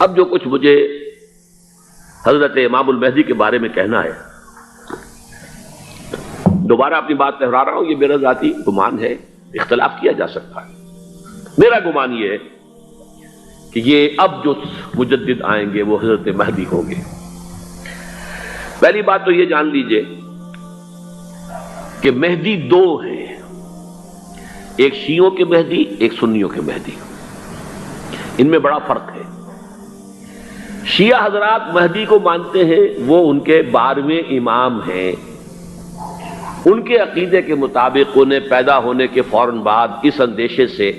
اب جو کچھ مجھے حضرت امام المہدی کے بارے میں کہنا ہے، دوبارہ اپنی بات دہرا رہا ہوں، یہ میرا ذاتی گمان ہے، اختلاف کیا جا سکتا ہے۔ میرا گمان یہ ہے کہ یہ اب جو مجدد آئیں گے وہ حضرت مہدی ہوں گے۔ پہلی بات تو یہ جان لیجئے کہ مہدی دو ہیں، ایک شیعوں کے مہدی، ایک سنیوں کے مہدی، ان میں بڑا فرق ہے۔ شیعہ حضرات مہدی کو مانتے ہیں، وہ ان کے 12ویں امام ہیں، ان کے عقیدے کے مطابق انہیں پیدا ہونے کے فوراً بعد اس اندیشے سے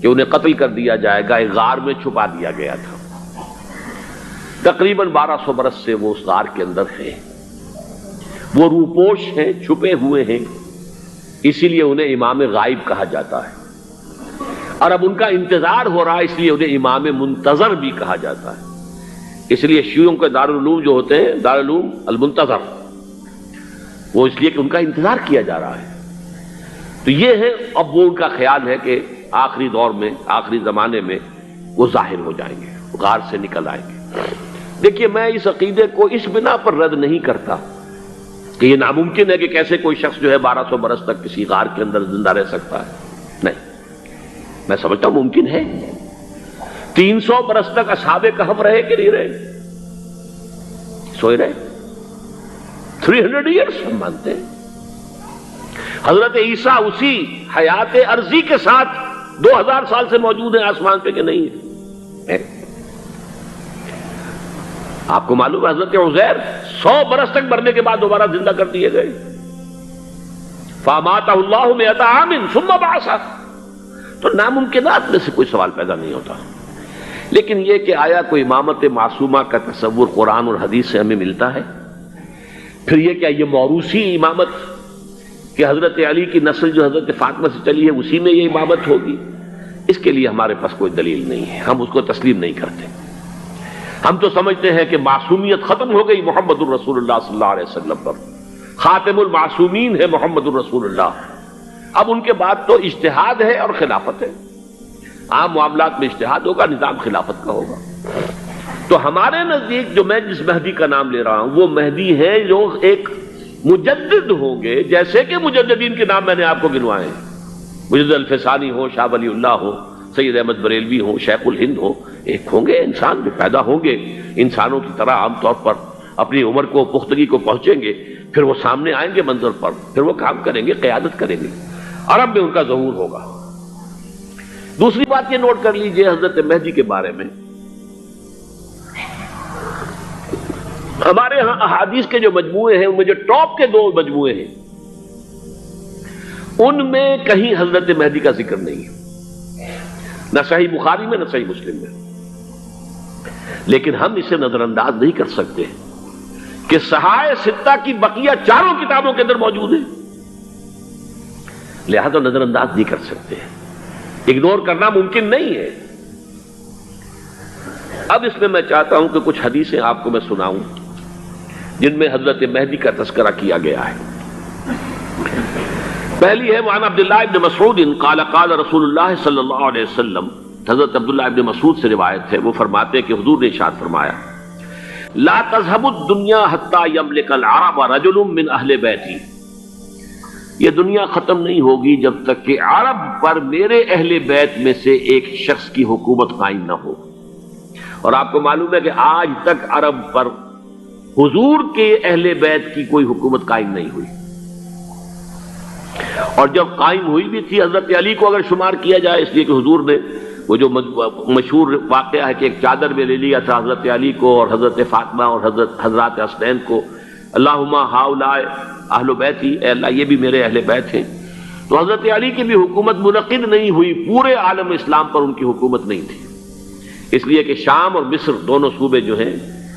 کہ انہیں قتل کر دیا جائے گا ایک غار میں چھپا دیا گیا تھا۔ تقریباً 1200 برس سے وہ اس غار کے اندر ہیں، وہ روپوش ہیں، چھپے ہوئے ہیں، اسی لیے انہیں امام غائب کہا جاتا ہے، اور اب ان کا انتظار ہو رہا ہے، اس لیے انہیں امام منتظر بھی کہا جاتا ہے۔ اس لیے شیعوں کے دارالعلوم جو ہوتے ہیں، دارالعلوم المنتظر، وہ اس لیے کہ ان کا انتظار کیا جا رہا ہے۔ تو یہ ہے، اب وہ ان کا خیال ہے کہ آخری دور میں، آخری زمانے میں وہ ظاہر ہو جائیں گے، غار سے نکل آئیں گے۔ دیکھیے، میں اس عقیدے کو اس بنا پر رد نہیں کرتا کہ یہ ناممکن ہے کہ کیسے کوئی شخص جو ہے 1200 برس تک کسی غار کے اندر زندہ رہ سکتا ہے، نہیں، میں سمجھتا ہوں ممکن ہے۔ 300 برس تک اصحاب کہف رہے کہ نہیں رہے؟ سوئے رہے۔ 300 ایئرس ہم مانتے ہیں۔ حضرت عیسیٰ اسی حیات عرضی کے ساتھ 2000 سال سے موجود ہیں آسمان پہ کہ نہیں ہے؟ آپ کو معلوم ہے حضرت عزیر 100 برس تک مرنے کے بعد دوبارہ زندہ کر دیے گئے۔ فَأَمَاتَهُ اللَّهُ مِئَةَ عَامٍ ثُمَّ بَعَثَهُ۔ تو ناممکنات میں سے کوئی سوال پیدا نہیں ہوتا، لیکن یہ کہ آیا کوئی امامت معصومہ کا تصور قرآن اور حدیث سے ہمیں ملتا ہے؟ پھر یہ کیا یہ موروثی امامت کہ حضرت علی کی نسل جو حضرت فاطمہ سے چلی ہے اسی میں یہ امامت ہوگی؟ اس کے لیے ہمارے پاس کوئی دلیل نہیں ہے، ہم اس کو تسلیم نہیں کرتے۔ ہم تو سمجھتے ہیں کہ معصومیت ختم ہو گئی محمد الرسول اللہ صلی اللہ علیہ وسلم پر، خاتم المعصومین ہے محمد الرسول اللہ۔ اب ان کے بعد تو اجتہاد ہے اور خلافت ہے، عام معاملات میں اجتہاد ہوگا، نظام خلافت کا ہوگا۔ تو ہمارے نزدیک جو میں جس مہدی کا نام لے رہا ہوں وہ مہدی ہے جو ایک مجدد ہوں گے، جیسے کہ مجددین کے نام میں نے آپ کو گنوائے ہیں، مجدد الفسانی ہو، شاہ ولی اللہ ہو، سید احمد بریلوی ہو، شیخ الہند ہو، ایک ہوں گے انسان جو پیدا ہوں گے انسانوں کی طرح عام طور پر اپنی عمر کو، پختگی کو پہنچیں گے، پھر وہ سامنے آئیں گے منظر پر، پھر وہ کام کریں گے، قیادت کریں گے، عرب میں ان کا ظہور ہوگا۔ دوسری بات یہ نوٹ کر لیجئے حضرت مہدی کے بارے میں، ہمارے ہاں احادیث کے جو مجموعے ہیں ان میں جو ٹاپ کے 2 مجموعے ہیں ان میں کہیں حضرت مہدی کا ذکر نہیں ہے، نہ صحیح بخاری میں نہ صحیح مسلم میں، لیکن ہم اسے نظر انداز نہیں کر سکتے کہ صحائح ستہ کی بقیہ 4 کتابوں کے اندر موجود ہے، لہذا نظر انداز نہیں کر سکتے، اگنور کرنا ممکن نہیں ہے۔ اب اس میں میں چاہتا ہوں کہ کچھ حدیثیں آپ کو میں سناؤں جن میں حضرت مہدی کا تذکرہ کیا گیا ہے۔ پہلی ہے وعن عبداللہ ابن مسعود قال قال رسول اللہ صلی اللہ علیہ وسلم، حضرت عبداللہ ابن مسعود سے روایت ہے، وہ فرماتے ہیں کہ حضور نے ارشاد فرمایا لا تذهب الدنيا حتى يملك العرب رجل من اہل بیتی، یہ دنیا ختم نہیں ہوگی جب تک کہ عرب پر میرے اہل بیت میں سے ایک شخص کی حکومت قائم نہ ہو۔ اور آپ کو معلوم ہے کہ آج تک عرب پر حضور کے اہل بیت کی کوئی حکومت قائم نہیں ہوئی، اور جب قائم ہوئی بھی تھی حضرت علی کو اگر شمار کیا جائے، اس لیے کہ حضور نے وہ جو مشہور واقعہ ہے کہ ایک چادر میں لے لیا تھا حضرت علی کو اور حضرت فاطمہ اور حضرات حسنین کو، اللہم ہؤلاء اہل بیتی، اے اللہ یہ بھی میرے اہل بیت ہیں۔ تو حضرت علی کی بھی حکومت منعقد نہیں ہوئی، پورے عالم اسلام پر ان کی حکومت نہیں تھی، اس لیے کہ شام اور مصر دونوں صوبے جو ہیں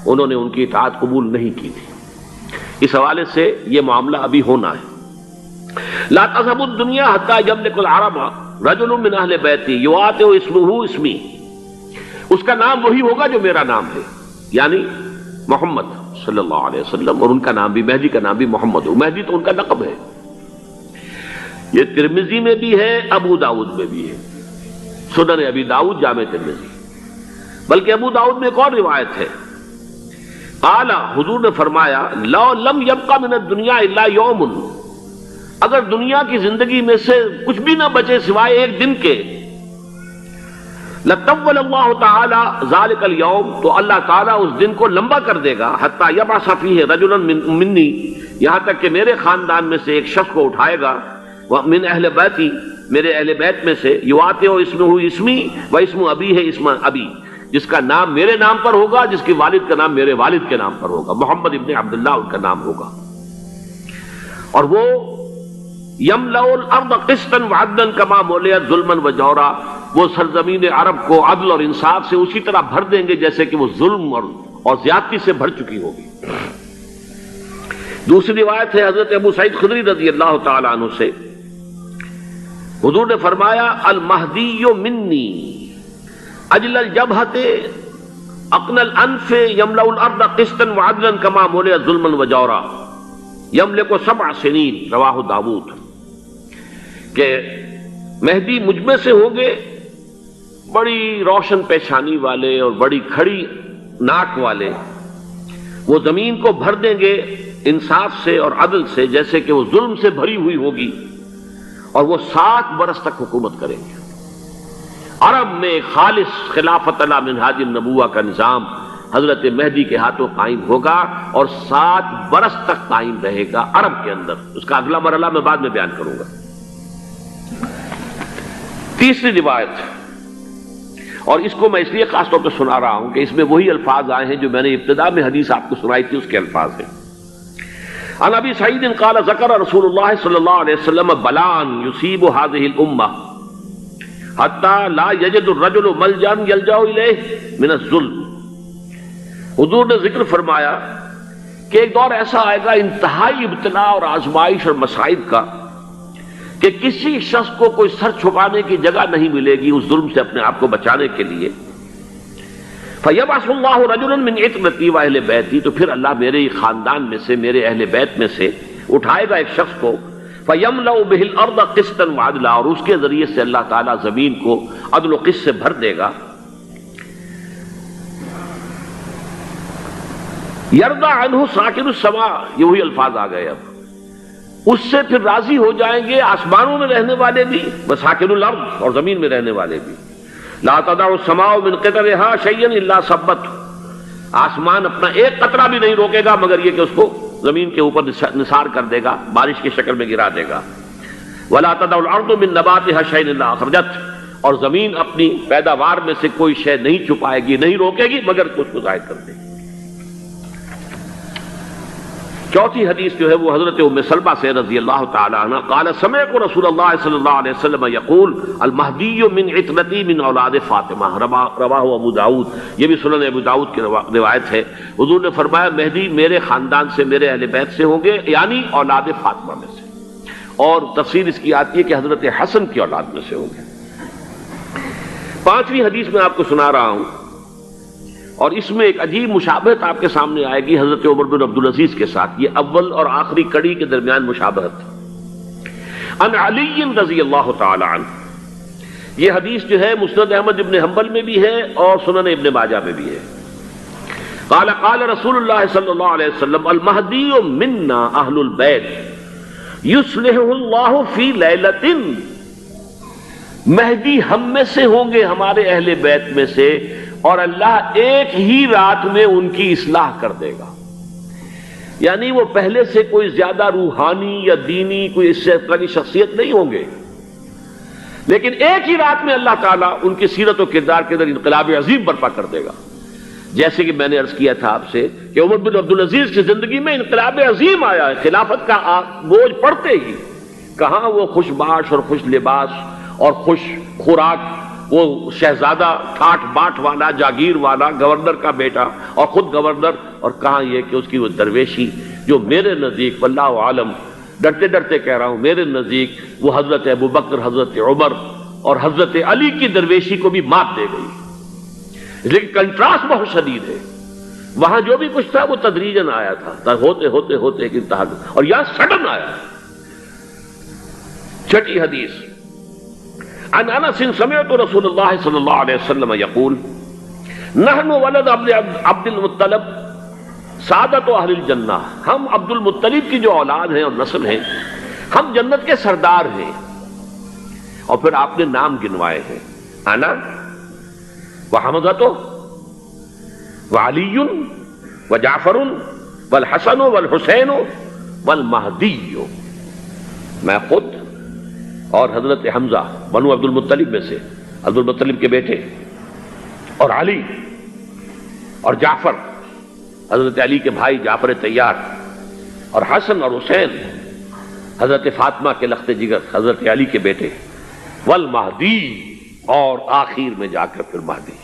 انہوں نے ان کی اطاعت قبول نہیں کی تھی۔ اس حوالے سے یہ معاملہ ابھی ہونا ہے۔ لا تذهب الدنيا حتى يملك العرب رجل من اہل بیتی یواطئ اسمہ اسمی، اس کا نام وہی ہوگا جو میرا نام ہے، یعنی محمد صلی اللہ علیہ وسلم، اور ان کا نام بھی، مہدی کا نام بھی محمد ہو، مہدی تو ان کا لقب ہے۔ یہ ترمذی میں بھی ہے، ابو داؤد میں بھی ہے، سنن ابی داؤد، جامع ترمذی۔ بلکہ ابو داؤد میں ایک اور روایت ہے، قال، حضور نے فرمایا، لو لم یبقى من الدنیا الا یوم، اگر دنیا کی زندگی میں سے کچھ بھی نہ بچے سوائے ایک دن کے، لطول اللہ تعالی ذلک الیوم، تو اللہ تعالیٰ اس دن کو لمبا کر دے گا، حتی یبعث فیہ رجلا منی، یہاں تک کہ میرے خاندان میں سے ایک شخص کو اٹھائے گا، من اہل بیتی، میرے اہل بیت میں سے، یواطئ اسمہ اسمی و اسم ابی ہے اسم ابی، جس کا نام میرے نام پر ہوگا، جس کے والد کا نام میرے والد کے نام پر ہوگا، محمد ابن عبداللہ ان کا نام ہوگا، اور وہ یملأ الارض قسطا وعدلا کما ملئت ظلما وجورا، وہ سرزمین عرب کو عدل اور انصاف سے اسی طرح بھر دیں گے جیسے کہ وہ ظلم اور زیادتی سے بھر چکی ہوگی۔ دوسری روایت ہے حضرت ابو سعید خدری رضی اللہ تعالی عنہ سے، حضور نے فرمایا، المہدی منی اجل الجبہۃ اقنى الانف یملأ الارض قسطا وعدلا کما ملئت ظلما وجورا یملک 7 سنین، رواہ داود، کہ مہدی مجھ میں سے ہوں گے بڑی روشن پیشانی والے اور بڑی کھڑی ناک والے، وہ زمین کو بھر دیں گے انصاف سے اور عدل سے جیسے کہ وہ ظلم سے بھری ہوئی ہوگی، اور وہ 7 برس تک حکومت کریں گے۔ عرب میں خالص خلافت علی منہاج النبوہ کا نظام حضرت مہدی کے ہاتھوں قائم ہوگا اور 7 برس تک قائم رہے گا عرب کے اندر۔ اس کا اگلا مرحلہ میں بعد میں بیان کروں گا۔ تیسری روایت، اور اس کو میں اس لیے خاص طور پہ سنا رہا ہوں کہ اس میں وہی الفاظ آئے ہیں جو میں نے ابتدا میں حدیث آپ کو سنائی تھی، اس کے الفاظ ہیں۔ عن ابی سعید قال ذکر رسول اللہ صلی اللہ علیہ وسلم بلان یصیب هذه الامہ حتی لا یجد الرجل ملجا یلجا الیہ من الظلم، حضور نے ذکر فرمایا کہ ایک دور ایسا آئے گا انتہائی ابتلا اور آزمائش اور مصائب کا کہ کسی شخص کو کوئی سر چھپانے کی جگہ نہیں ملے گی اس ظلم سے اپنے آپ کو بچانے کے لیے۔ فَيَبْعَثُ اللَّهُ رَجُلًا مِّنْ عِتْرَتِي وَأَهْلِ بَيْتِي، تو پھر اللہ میرے خاندان میں سے، میرے اہل بیت میں سے اٹھائے گا ایک شخص کو، فَيَمْلَأُ بِهِ الْأَرْضَ قِسْطًا وَعَدْلًا، اور اس کے ذریعے سے اللہ تعالیٰ زمین کو عدل و قسط سے بھر دے گا۔ یرضى عنہ ساکن السماء، یہ وہی الفاظ آ گئے، اب اس سے پھر راضی ہو جائیں گے آسمانوں میں رہنے والے بھی، وساکن الارض، اور زمین میں رہنے والے بھی۔ لا تدع السماء من قطرها شيئا الا ثبته، آسمان اپنا ایک قطرہ بھی نہیں روکے گا مگر یہ کہ اس کو زمین کے اوپر نثار کر دے گا، بارش کی شکل میں گرا دے گا۔ ولا تدع الارض من نباتها شيئا الا اخرجته، اور زمین اپنی پیداوار میں سے کوئی شے نہیں چھپائے گی، نہیں روکے گی مگر کچھ کو ظاہر کر دے گی۔ چوتھی حدیث جو ہے وہ حضرت ام سلمہ سے رضی اللہ تعالی عنہ، قال سمعت رسول اللہ صلی اللہ علیہ وسلم یقول المہدی من عترتی من اولاد فاطمہ، رواہ ابو داؤد، یہ بھی سنن ابو داؤد کی روایت ہے۔ حضور نے فرمایا مہدی میرے خاندان سے، میرے اہل بیت سے ہوں گے، یعنی اولاد فاطمہ میں سے، اور تفسیر اس کی آتی ہے کہ حضرت حسن کی اولاد میں سے ہوں گے۔ پانچویں حدیث میں آپ کو سنا رہا ہوں، اور اس میں ایک عجیب مشابہت آپ کے سامنے آئے گی حضرت عمر بن عبدالعزیز کے ساتھ، یہ اول اور آخری کڑی کے درمیان مشابہت۔ عن علی رضی اللہ تعالی عنہ، یہ حدیث جو ہے مسند احمد ابن حنبل میں بھی ہے اور سنن ابن ماجہ میں بھی ہے۔ قال قال رسول اللہ صلی اللہ علیہ وسلم المہدی منا اہل البیت یصلح اللہ فی لیلۃ، مہدی ہم میں سے ہوں گے، ہمارے اہل بیت میں سے، اور اللہ ایک ہی رات میں ان کی اصلاح کر دے گا۔ یعنی وہ پہلے سے کوئی زیادہ روحانی یا دینی کوئی اس سے طرح کی شخصیت نہیں ہوں گے، لیکن ایک ہی رات میں اللہ تعالیٰ ان کی سیرت و کردار کے اندر انقلاب عظیم برپا کر دے گا۔ جیسے کہ میں نے عرض کیا تھا آپ سے کہ عمر بن عبدالعزیز کی زندگی میں انقلاب عظیم آیا ہے، خلافت کا بوجھ پڑتے ہی کہاں وہ خوش باش اور خوش لباس اور خوش خوراک، وہ شہزادہ ٹھاٹ باٹ والا، جاگیر والا، گورنر کا بیٹا اور خود گورنر، اور کہاں یہ کہ اس کی وہ درویشی جو میرے نزدیک واللہ عالم، ڈرتے ڈرتے کہہ رہا ہوں، میرے نزدیک وہ حضرت ابو بکر، حضرت عمر اور حضرت علی کی درویشی کو بھی مات دے گئی۔ لیکن کنٹراسٹ بہت شدید ہے، وہاں جو بھی کچھ تھا وہ تدریجاً آیا تھا، ہوتے ہوتے ہوتے ایک انتہا، اور یہاں سڈن آیا۔ چھٹی حدیث، عن انس سمعت رسول اللہ صلی اللہ علیہ وسلم یقول نحن ولد عبد المطلب سعادت و اہل الجنہ، ہم عبد المطلب کی جو اولاد ہیں اور نسل ہیں، ہم جنت کے سردار ہیں۔ اور پھر آپ نے نام گنوائے ہیں، انا وحمزۃ وعلی وجعفر والحسن والحسین والمہدی، میں خود اور حضرت حمزہ بنو عبد المطلب میں سے، عبد المطلب کے بیٹے، اور علی اور جعفر حضرت علی کے بھائی جعفر طیار، اور حسن اور حسین حضرت فاطمہ کے لخت جگر حضرت علی کے بیٹے، والمہدی، اور آخر میں جا کر پھر مہدی۔